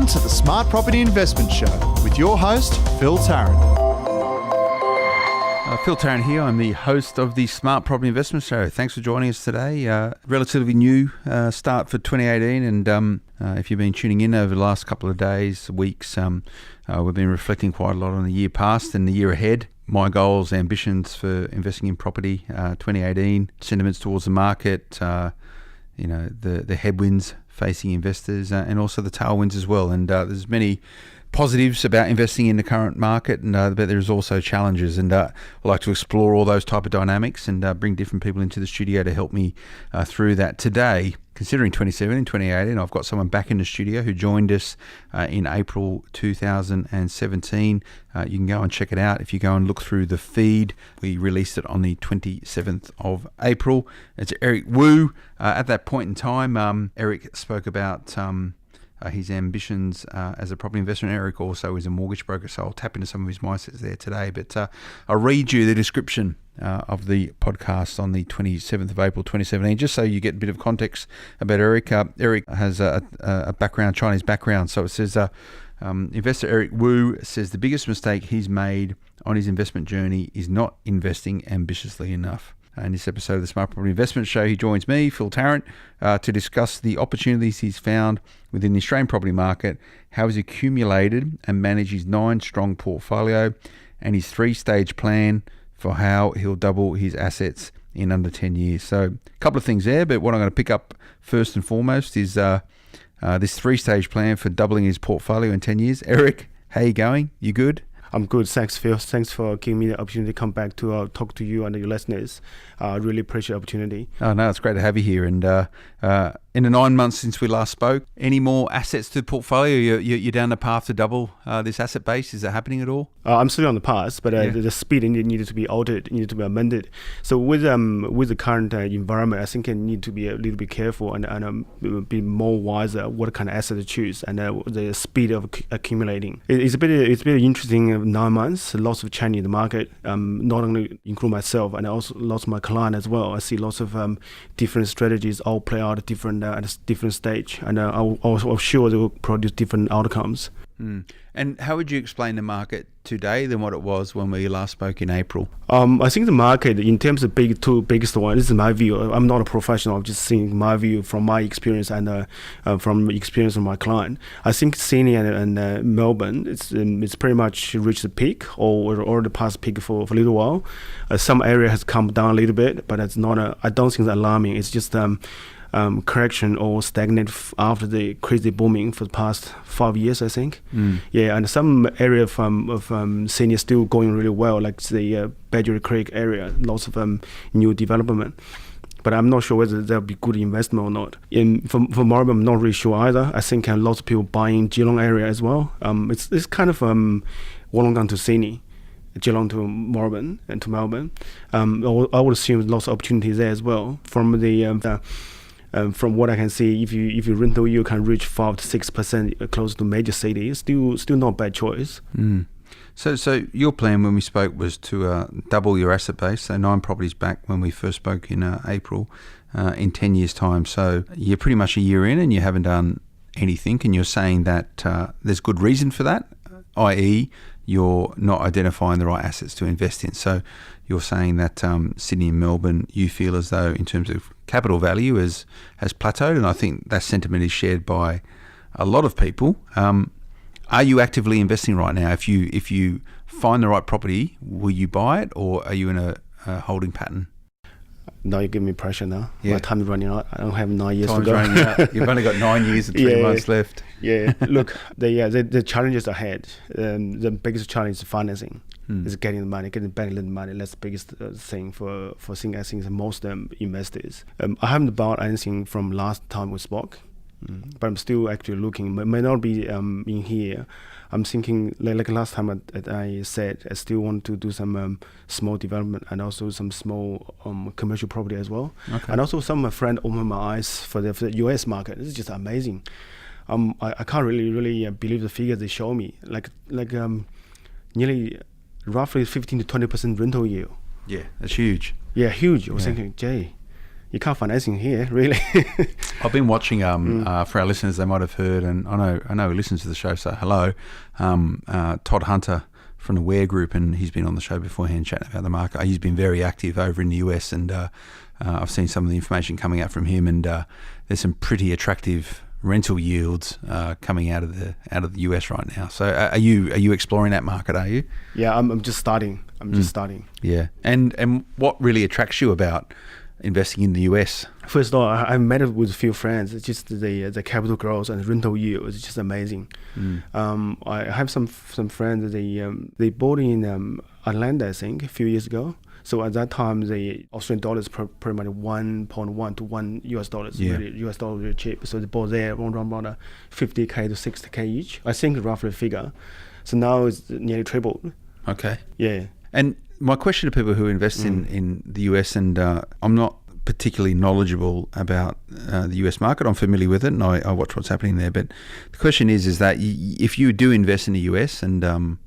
Welcome to the Smart Property Investment Show with your host, Phil Tarrant. Phil Tarrant here. I'm the host of the Smart Property Investment Show. Thanks for joining us today. Relatively new start for 2018, and if you've been tuning in over the last couple of days, weeks, we've been reflecting quite a lot on the year past and the year ahead. My goals, ambitions for investing in property, 2018, sentiments towards the market, the headwinds facing investors, and also the tailwinds as well. And there's many positives about investing in the current market, and but there's also challenges, and I like to explore all those type of dynamics and bring different people into the studio to help me through that. Today, considering 2017 and 2018, I've got someone back in the studio who joined us in April 2017. You can go and check it out if you go and look through the feed. We released it on the 27th of April. It's Eric Wu. At that point in time, Eric spoke about his ambitions as a property investor. Eric also is a mortgage broker, so I'll tap into some of his mindsets there today. But I'll read you the description of the podcast on the 27th of April 2017, just so you get a bit of context about Eric. Eric has a background, Chinese background, so it says investor Eric Wu says the biggest mistake he's made on his investment journey is not investing ambitiously enough. In this episode of the Smart Property Investment Show, he joins me, Phil Tarrant, to discuss the opportunities he's found within the Australian property market, how he's accumulated and managed his 9-strong portfolio, and his 3-stage plan for how he'll double his assets in under 10 years. So a couple of things there, but what I'm going to pick up first and foremost is this 3-stage plan for doubling his portfolio in 10 years. Eric, how you going? You good? I'm good. Thanks, Phil. Thanks for giving me the opportunity to come back to talk to you and your listeners. I really appreciate the opportunity. Oh, no, it's great to have you here. And in the 9 months since we last spoke, any more assets to the portfolio? You're down the path to double this asset base. Is that happening at all? I'm still on the path, but the speed needed to be altered, needed to be amended. So with the current environment, I think I need to be a little bit careful and be more wiser what kind of asset to choose and the speed of accumulating. It's a bit interesting 9 months. Lots of change in the market. Not only include myself and also lots of my clients as well. I see lots of different strategies all play out at different stage, and I'm sure they will produce different outcomes. And how would you explain the market today than what it was when we last spoke in April? I think the market, in terms of two biggest one, this is my view. I'm not a professional. I'm just seeing my view from my experience and from experience of my client. I think Sydney and Melbourne, it's pretty much reached the peak or the past peak for a little while. Some area has come down a little bit, but it's not. I don't think it's alarming. It's just correction or stagnant after the crazy booming for the past 5 years, I think. Yeah, and some area of Sydney is still going really well, like the Badger Creek area, lots of new development. But I'm not sure whether there'll be good investment or not. For Melbourne, I'm not really sure either. I think lots of people buying Geelong area as well. It's kind of Wollongong to Sydney, Geelong to Melbourne and to Melbourne. I would assume lots of opportunities there as well. From what I can see, if you rental, you can reach 5 to 6% close to major cities. Still not a bad choice. So your plan when we spoke was to double your asset base, so 9 properties back when we first spoke in April, in 10 years' time. So you're pretty much a year in and you haven't done anything, and you're saying that there's good reason for that, i.e. you're not identifying the right assets to invest in. So you're saying that Sydney and Melbourne, you feel as though in terms of capital value has plateaued, and I think that sentiment is shared by a lot of people. Are you actively investing right now? If you find the right property, will you buy it, or are you in a holding pattern? Now you give me pressure now. Yeah. My time is running out. I don't have 9 years Time's to go. running out. You've only got 9 years and 3 months left. Yeah. Look, the challenges ahead. The biggest challenge is financing. Is getting the money, getting bank lend money. That's the biggest thing for seeing, I think, most investors. I haven't bought anything from last time we spoke, but I'm still actually looking. May not be in here. I'm thinking, like last time I said, I still want to do some small development and also some small commercial property as well. Okay. And also some of my friends opened my eyes for the US market. It's just amazing. I can't really believe the figures they show me. Like nearly roughly 15 to 20% rental yield. Yeah, that's huge. Yeah, huge. I was thinking, Jay, You can't find anything here, really. I've been watching. For our listeners, they might have heard, and I know he listens to the show. So hello, Todd Hunter from the Ware Group, and he's been on the show beforehand chatting about the market. He's been very active over in the US, and I've seen some of the information coming out from him, and there's some pretty attractive rental yields coming out of the US right now. So are you exploring that market? Are you? Yeah, I'm just starting. Just starting. Yeah, and what really attracts you about investing in the US? First of all, I met it with a few friends. It's just the capital growth and rental yield is just amazing. I have some friends. They bought in Atlanta, I think, a few years ago. So at that time, the Australian dollars pretty much 1.1 to $1 really, US dollar really cheap. So they bought there around $50K to $60K each. I think roughly figure. So now it's nearly tripled. Okay. Yeah. And my question to people who invest in the US, and I'm not particularly knowledgeable about the US market. I'm familiar with it, and I watch what's happening there. But the question is that if you do invest in the US, and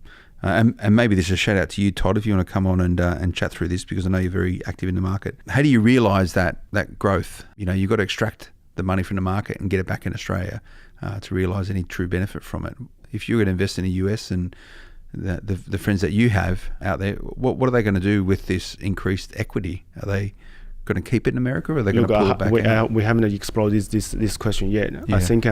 maybe this is a shout out to you, Todd, if you want to come on and chat through this, because I know you're very active in the market. How do you realise that growth? You've got to extract the money from the market and get it back in Australia to realise any true benefit from it. If you're going to invest in the US and the friends that you have out there, what are they going to do with this increased equity? Are they going to keep it in America, or are they going to pull it back? We haven't explored this question yet. Yeah. I think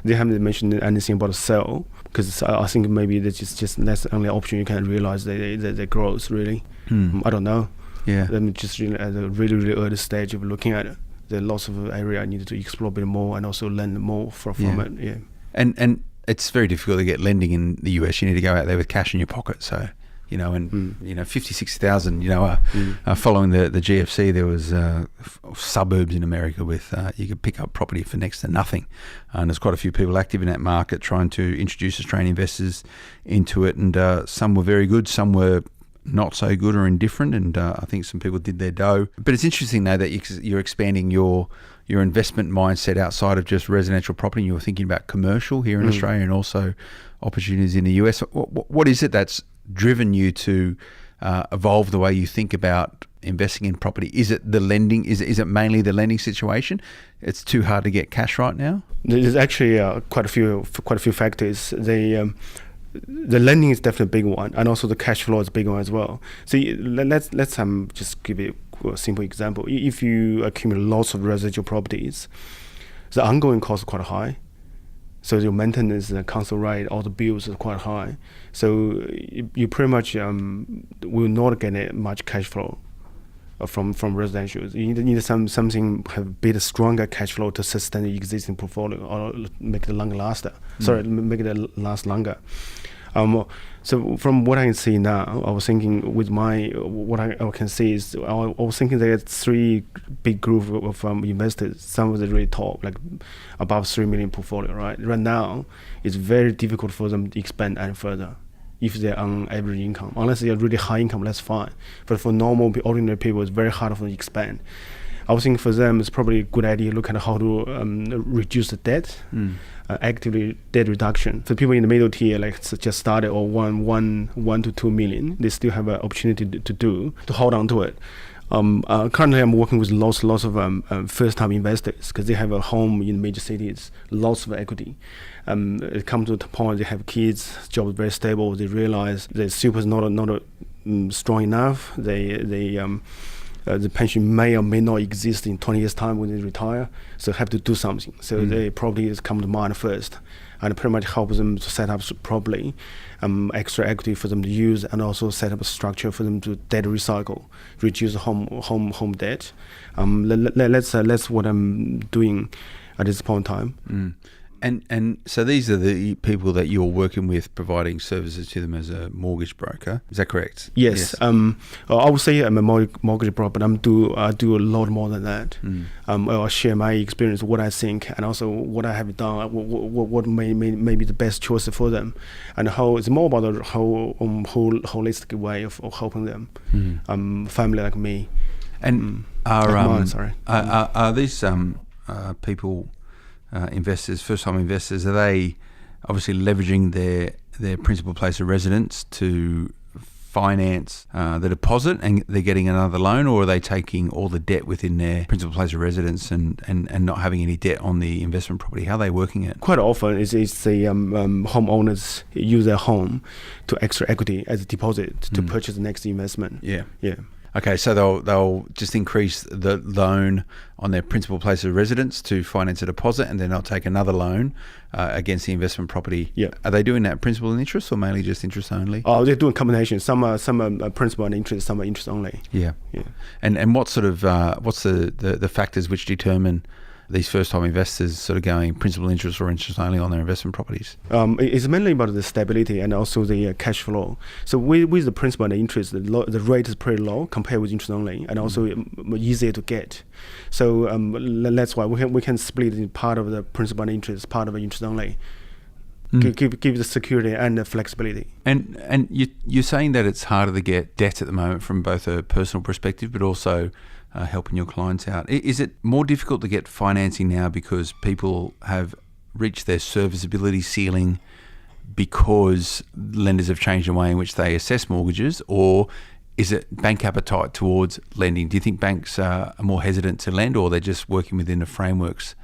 they haven't mentioned anything about a sell, because I think maybe that's that's the only option you can realize the growth, really. I don't know. Yeah. I'm just really at a really early stage of looking at it. There's lots of area I needed to explore a bit more and also learn more from it. Yeah. And it's very difficult to get lending in the US. You need to go out there with cash in your pocket. So, 50,000, 60,000, following the GFC, there was suburbs in America with, you could pick up property for next to nothing. And there's quite a few people active in that market trying to introduce Australian investors into it. And some were very good, some were not so good or indifferent. And I think some people did their dough. But it's interesting, though, that you're expanding your investment mindset outside of just residential property. You're thinking about commercial here in Australia and also opportunities in the US. What is it that's driven you to evolve the way you think about investing in property? Is it the lending? Is it mainly the lending situation? It's too hard to get cash right now? There's actually quite a few factors. The lending is definitely a big one, and also the cash flow is a big one as well. So let's just give it a simple example. If you accumulate lots of residential properties, the ongoing costs are quite high. So your maintenance, the council rate, all the bills are quite high. So you pretty much will not get much cash flow from residential. You need something have a bit stronger cash flow to sustain the existing portfolio or make it make it last longer. So from what I can see now, I was thinking with what I can see is I was thinking there are three big group of investors. Some of the really top, like above 3 million portfolio, right? Right now, it's very difficult for them to expand any further if they're on average income. Unless they're really high income, that's fine. But for normal, ordinary people, it's very hard for them to expand. I was thinking for them, it's probably a good idea to look at how to reduce the debt, actively debt reduction. For people in the middle tier, like just started or 1 to 2 million, they still have an opportunity to hold on to it. Currently, I'm working with lots of first-time investors because they have a home in major cities, lots of equity. It comes to the point they have kids, job is very stable. They realize the super is not strong enough. The pension may or may not exist in 20 years' time when they retire, so have to do something. So they probably just come to mind first, and pretty much help them to set up properly, extra equity for them to use, and also set up a structure for them to debt recycle, reduce home debt. That's what I'm doing at this point in time. And so these are the people that you're working with, providing services to them as a mortgage broker. Is that correct? Yes. I would say I'm a mortgage broker, but I do a lot more than that. I'll share my experience, what I think, and also what I have done, what may be the best choice for them, and how it's more about the whole holistic way of helping them. Family like me. And are these people? Investors, first-time investors, are they obviously leveraging their principal place of residence to finance the deposit and they're getting another loan, or are they taking all the debt within their principal place of residence and not having any debt on the investment property? How are they working it? Quite often, it's the homeowners use their home to extra equity as a deposit to purchase the next investment. Yeah. Yeah. Okay, so they'll just increase the loan on their principal place of residence to finance a deposit, and then they'll take another loan against the investment property. Yeah. Are they doing that principal and interest, or mainly just interest only? Oh, they're doing combination. Some are principal and interest, some are interest only. Yeah. Yeah. And what sort of what's the factors which determine these first-time investors sort of going principal interest or interest only on their investment properties? It's mainly about the stability and also the cash flow. So with the principal and the interest, the rate is pretty low compared with interest only, and also easier to get. So that's why we can split in part of the principal and interest, part of the interest only. Give the security and the flexibility. And you're saying that it's harder to get debt at the moment from both a personal perspective, but also helping your clients out. Is it more difficult to get financing now because people have reached their serviceability ceiling because lenders have changed the way in which they assess mortgages, or is it bank appetite towards lending? Do you think banks are more hesitant to lend, or they're just working within the frameworks,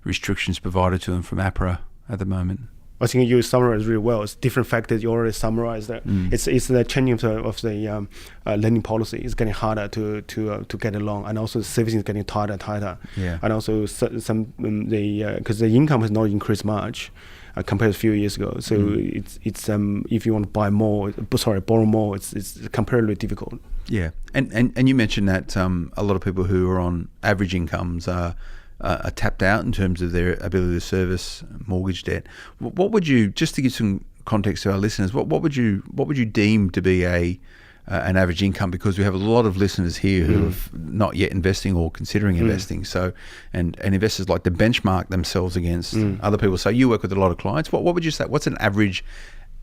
restrictions provided to them from APRA at the moment? I think you summarized really well. It's different factors. You already summarized that. It's the changing of the lending policy. It's getting harder to get along, and also the servicing is getting tighter and tighter. Yeah. And also some because the income has not increased much compared to a few years ago. So it's if you want to borrow more, it's comparatively difficult. Yeah. And you mentioned that a lot of people who are on average incomes are tapped out in terms of their ability to service mortgage debt. What would you, just to give some context to our listeners, what would you deem to be an average income? Because we have a lot of listeners here who are not yet investing or considering investing. So, and investors like to benchmark themselves against other people. So you work with a lot of clients. What would you say? What's an average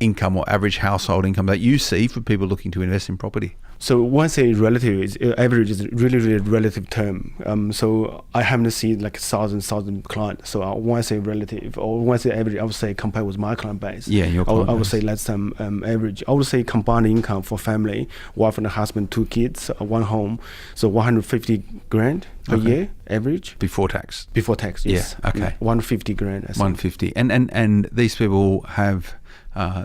income or average household income that you see for people looking to invest in property? So when I say relative, average is really, really relative term. So I haven't seen like 1,000 clients. So when I say relative, or when I say average, I would say compared with my client base. Yeah, your client I would base. say less than average. I would say combined income for family, wife and husband, 2 kids, 1 home. So 150 grand per year, average. Before tax? Before tax, yes. Yeah, okay. 150 grand. 150. And these people have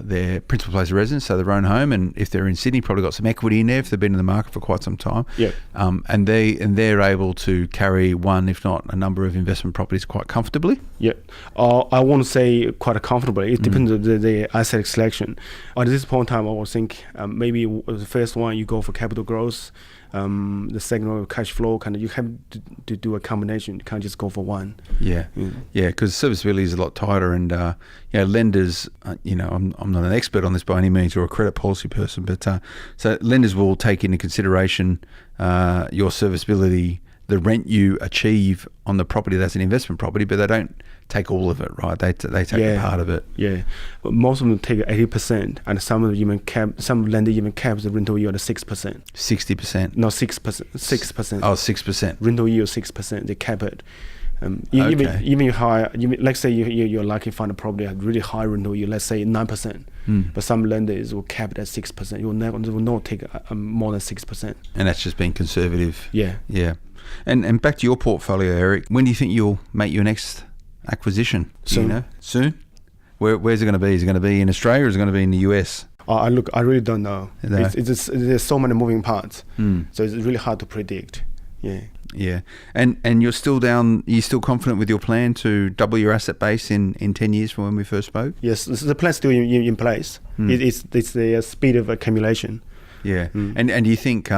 their principal place of residence, so their own home, and if they're in Sydney, probably got some equity in there if they've been in the market for quite some time. Yeah. And they're able to carry one, if not a number of investment properties quite comfortably. Yeah. I won't say quite comfortably. It depends on the asset selection. At this point in time, I would think maybe the first one you go for capital growth. The second one, cash flow, you have to do a combination. You can't just go for one. Yeah, because serviceability is a lot tighter, and lenders. I'm not an expert on this by any means, or a credit policy person, but so lenders will take into consideration your serviceability, the rent you achieve on the property that's an investment property, but they don't take all of it, right? They take a part of it. Yeah, but most of them take 80%, and some of them even some lender even caps the rental yield at 6%. 60%. No, 6%. 6%. Oh, 6%. Rental yield 6%. They cap it. Even you hire, let's say you're lucky to find a property at really high rental yield, let's say 9%, but some lenders will cap it at 6%. They will not take more than 6%. And that's just being conservative. Yeah. Yeah. And back to your portfolio, Eric. When do you think you'll make your next acquisition? Soon. Soon? Where's it going to be? Is it going to be in Australia, or is it going to be in the US? I really don't know. No. There's so many moving parts, so it's really hard to predict. Yeah. Yeah, and you're still confident with your plan to double your asset base in 10 years from when we first spoke? Yes, the plan's still in place. It's the speed of accumulation. Yeah, and do you think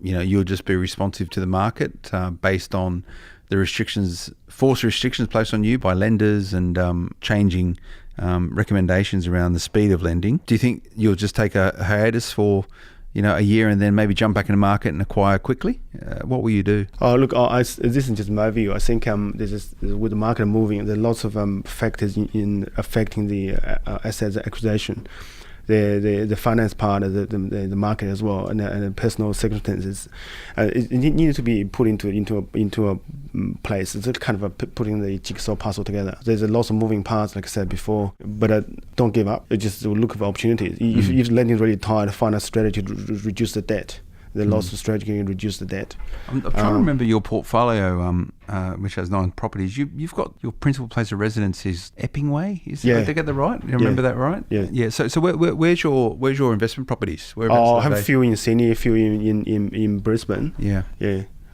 you'll just be responsive to the market based on the forced restrictions placed on you by lenders and changing recommendations around the speed of lending? Do you think you'll just take a hiatus for a year and then maybe jump back in the market and acquire quickly? What will you do? Look, this is just my view. I think with the market moving, there are lots of factors in affecting the assets acquisition. the finance part of the market as well, and the personal circumstances. It needed to be put into a place. It's kind of putting the jigsaw puzzle together. There's a lot of moving parts, like I said before, but don't give up. Just look for opportunities. If you're lending really tight, find a strategy to reduce the debt. The loss of strategy and reduce the debt. I'm trying to remember your portfolio, which has 9 properties. You've got your principal place of residence is Epping Way. Did I get that right? You remember that right? Yeah. So where's your investment properties? I have a few in Sydney, a few in Brisbane. Yeah.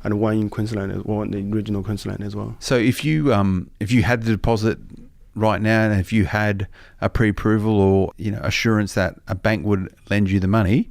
And one in Queensland, one in the regional Queensland as well. So if you had the deposit right now, and if you had a pre-approval or assurance that a bank would lend you the money,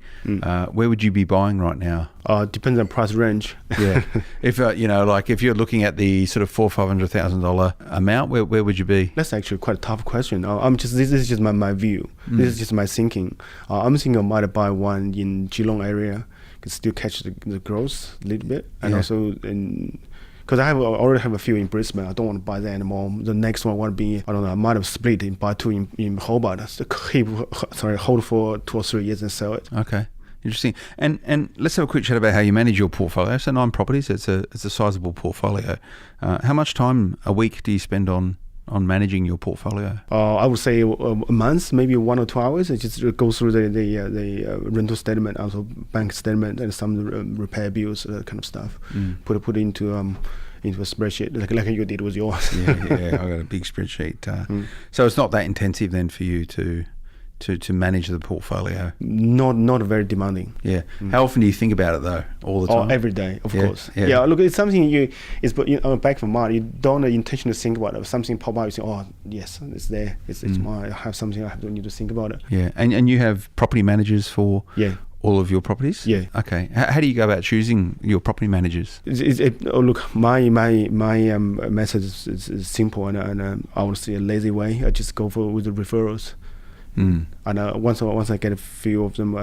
where would you be buying right now? Depends on price range. Yeah, if if you're looking at the sort of $400,000-$500,000 amount, where would you be? That's actually quite a tough question. This is just my view. This is just my thinking. I'm thinking I might buy one in Geelong area, can still catch the growth a little bit, and also in. Because I already have a few in Brisbane. I don't want to buy that anymore. The next one want to be, I might have split and buy 2 in Hobart. Hold for 2 or 3 years and sell it. Okay, interesting. And let's have a quick chat about how you manage your portfolio. So 9 properties, it's a sizable portfolio. How much time a week do you spend on managing your portfolio? I would say a month, maybe 1 or 2 hours. I just go through the rental statement, also bank statement, and some repair bills, that kind of stuff. Put it into a spreadsheet, like you did with yours. Yeah, I got a big spreadsheet. So it's not that intensive then for you to manage the portfolio? Not very demanding. Yeah. How often do you think about it though? All the time? Every day, of course. Yeah. Look, it's something it's on the back of your mind. You don't intentionally think about it. If something pop up, you say, oh yes, it's there. It's I have something. I don't need to think about it. Yeah. And you have property managers for all of your properties? Yeah. Okay. How do you go about choosing your property managers? Look, my method is simple, and I would say a lazy way. I just go with the referrals. And once I get a few of them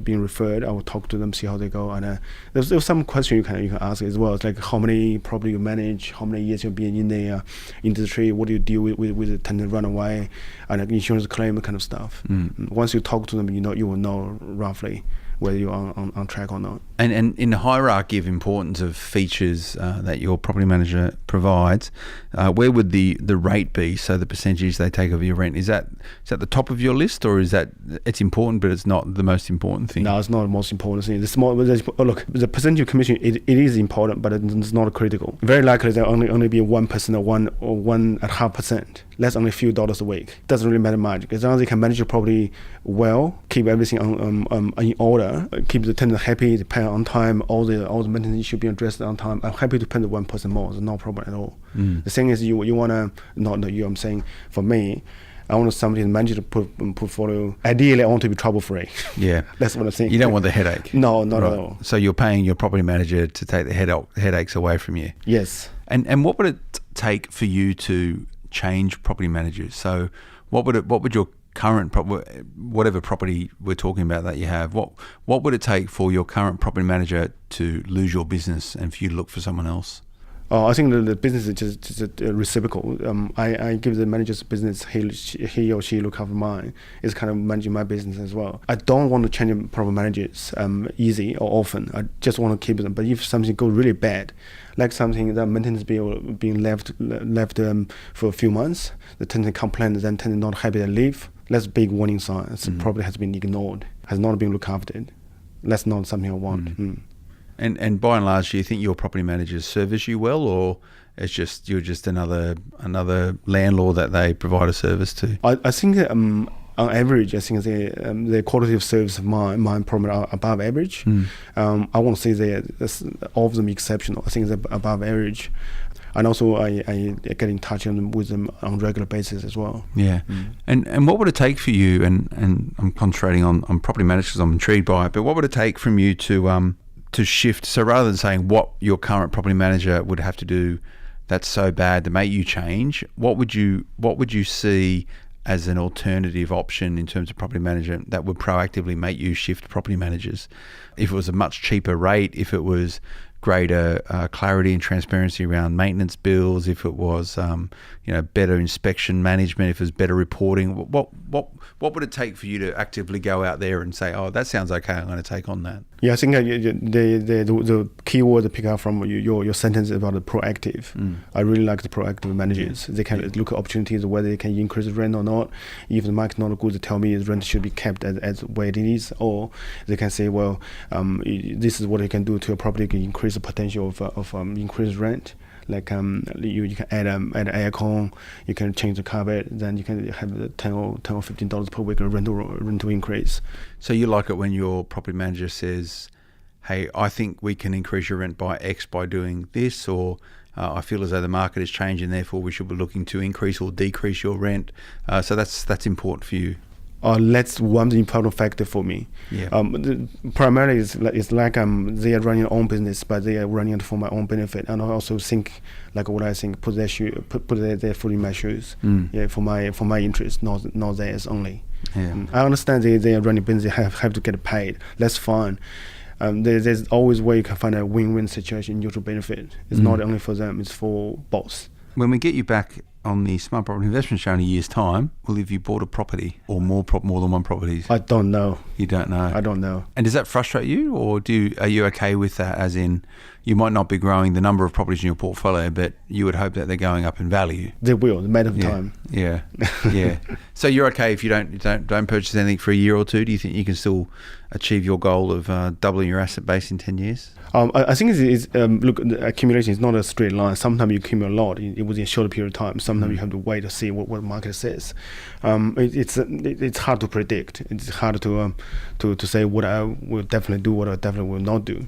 being referred, I will talk to them, see how they go. And there's some question you can ask as well. It's like how many property you manage, how many years you've been in the industry, what do you deal with the tenant run away, and insurance claim, kind of stuff. Once you talk to them, you will know roughly whether you're on track or not. And in the hierarchy of importance of features that your property manager provides, where would the rate be? So the percentage they take of your rent, is that the top of your list, or is that it's important but it's not the most important thing? No, it's not the most important thing. Look, the percentage of commission it is important, but it's not critical. Very likely there will only be 1% or 1.5%. That's only a few dollars a week. Doesn't really matter much. As long as you can manage your property well, keep everything in order, keep the tenant happy, they pay on time, all the maintenance issues being addressed on time. I'm happy to pay the 1% more. There's no problem at all. The thing is, you want to not you. I'm saying for me, I want somebody to manage the portfolio. Ideally, I want to be trouble free. Yeah, that's what I'm saying. You don't want the headache. No, not at all. So you're paying your property manager to take the headaches away from you. Yes. And what would it take for you to change property managers? So what would your current whatever property we're talking about that you have, what would it take for your current property manager to lose your business and for you to look for someone else? I think the business is just reciprocal. I give the manager's business, he or she look after mine. It's kind of managing my business as well. I don't want to change property managers easy or often. I just want to keep them. But if something goes really bad, like something that maintenance bill being left for a few months, the tenant complains, then tenant not happy to leave. That's a big warning sign. It's probably has been ignored, has not been looked after. That's not something I want. And by and large, do you think your property managers service you well, or you're just another landlord that they provide a service to? I think on average, I think the quality of service of mine probably are above average. I won't say all of them exceptional. I think they're above average. And also, I get in touch with them on a regular basis as well. Yeah. And what would it take for you, and I'm concentrating on property managers, I'm intrigued by it, but what would it take from you to shift? So rather than saying what your current property manager would have to do that's so bad to make you change, what would you see as an alternative option in terms of property management that would proactively make you shift property managers? If it was a much cheaper rate, if it was greater clarity and transparency around maintenance bills, if it was better inspection management, if it was better reporting? What would it take for you to actively go out there and say, oh, that sounds okay, I'm going to take on that? Yeah, I think the key word to pick up from your sentence about the proactive. I really like the proactive managers. They can look at opportunities, whether they can increase the rent or not. If the market not good, they tell me the rent should be kept as where it is, or they can say, well, this is what you can do to a property to increase the potential of increased rent. Like you can add an aircon, you can change the carpet, then you can have $10 or $15 per week rental increase. So you like it when your property manager says, hey, I think we can increase your rent by X by doing this, or I feel as though the market is changing, therefore we should be looking to increase or decrease your rent. So that's important for you. That's one important factor for me. Yeah. Primarily, it's like they are running their own business, but they are running it for my own benefit. And I also think, like what I think, put their foot in my shoes. Yeah, for my interest, not theirs only. Yeah. I understand they are running business. They have to get paid. That's fine. There's always a way you can find a win-win situation, mutual benefit. It's not only for them; it's for both. When we get you back on the Smart Property Investment Show in a year's time, will have you bought a property or more than one property? I don't know. You don't know? I don't know. And does that frustrate you, or are you okay with that, as in you might not be growing the number of properties in your portfolio, but you would hope that they're going up in value? They will, the matter of time. Yeah. So you're okay if you don't purchase anything for a year or two? Do you think you can still achieve your goal of doubling your asset base in 10 years? I think it's look, the accumulation is not a straight line. Sometimes you accumulate a lot within a short period of time. Sometimes you have to wait to see what the market says. It's hard to predict. It's hard to say what I will definitely do, what I definitely will not do.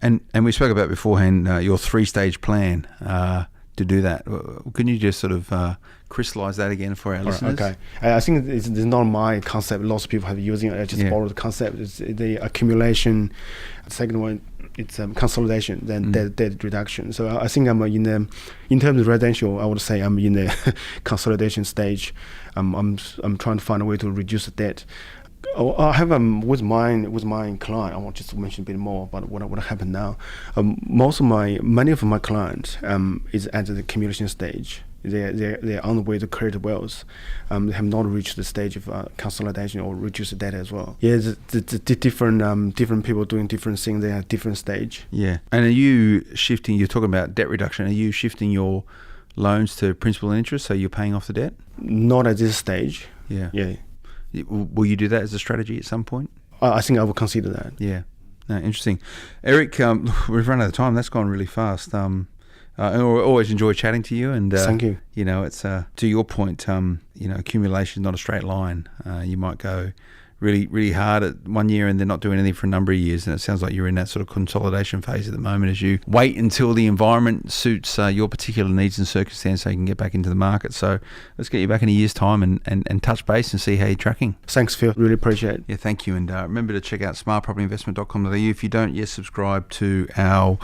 And we spoke about beforehand your 3-stage plan to do that. Can you just sort of crystallize that again for our listeners? Okay. I think it's not my concept. Lots of people have using it. I just borrowed the concept. It's the accumulation. The second one, it's consolidation, then debt reduction. So I think I'm in terms of residential, I would say I'm in the consolidation stage. I'm trying to find a way to reduce the debt. I have with my client. I want just to mention a bit more about what happened now. Many of my clients is at the accumulation stage. They're on the way to create wealth. They have not reached the stage of consolidation or reduce the debt as well. Yeah, the different people doing different things. They're at different stage. Yeah, and are you shifting? You're talking about debt reduction. Are you shifting your loans to principal and interest, so you're paying off the debt? Not at this stage. Yeah. Yeah. Will you do that as a strategy at some point? I think I will consider that. Yeah. No, interesting. Eric, we've run out of time. That's gone really fast. I always enjoy chatting to you, and thank you. It's to your point. Accumulation is not a straight line. You might go really, really hard at 1 year and then not do anything for a number of years. And it sounds like you're in that sort of consolidation phase at the moment as you wait until the environment suits your particular needs and circumstance so you can get back into the market. So let's get you back in a year's time and touch base and see how you're tracking. Thanks, Phil. Really appreciate it. Yeah, thank you. And remember to check out smartpropertyinvestment.com.au. If you don't yet subscribe to our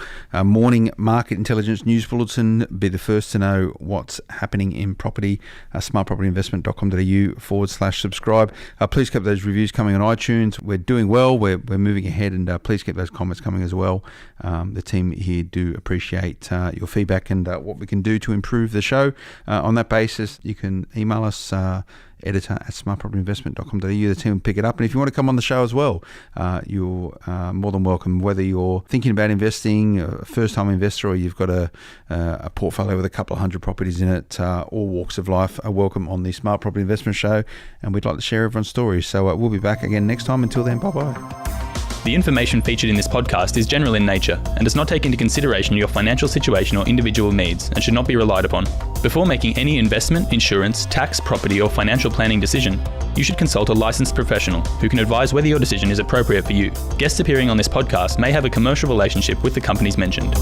morning market intelligence news bulletin, be the first to know what's happening in property. smartpropertyinvestment.com.au/subscribe. Please keep those reviews coming on iTunes. We're doing well. We're moving ahead, and please keep those comments coming as well. The team here do appreciate your feedback and what we can do to improve the show. On that basis, you can email us, editor@smartpropertyinvestment.com.au. The team will pick it up. And if you want to come on the show as well, you're more than welcome. Whether you're thinking about investing, a first-time investor, or you've got a portfolio with a couple of hundred properties in it, all walks of life are welcome on the Smart Property Investment Show. And we'd like to share everyone's stories. So we'll be back again next time. Until then, bye-bye. The information featured in this podcast is general in nature and does not take into consideration your financial situation or individual needs and should not be relied upon. Before making any investment, insurance, tax, property or financial planning decision, you should consult a licensed professional who can advise whether your decision is appropriate for you. Guests appearing on this podcast may have a commercial relationship with the companies mentioned.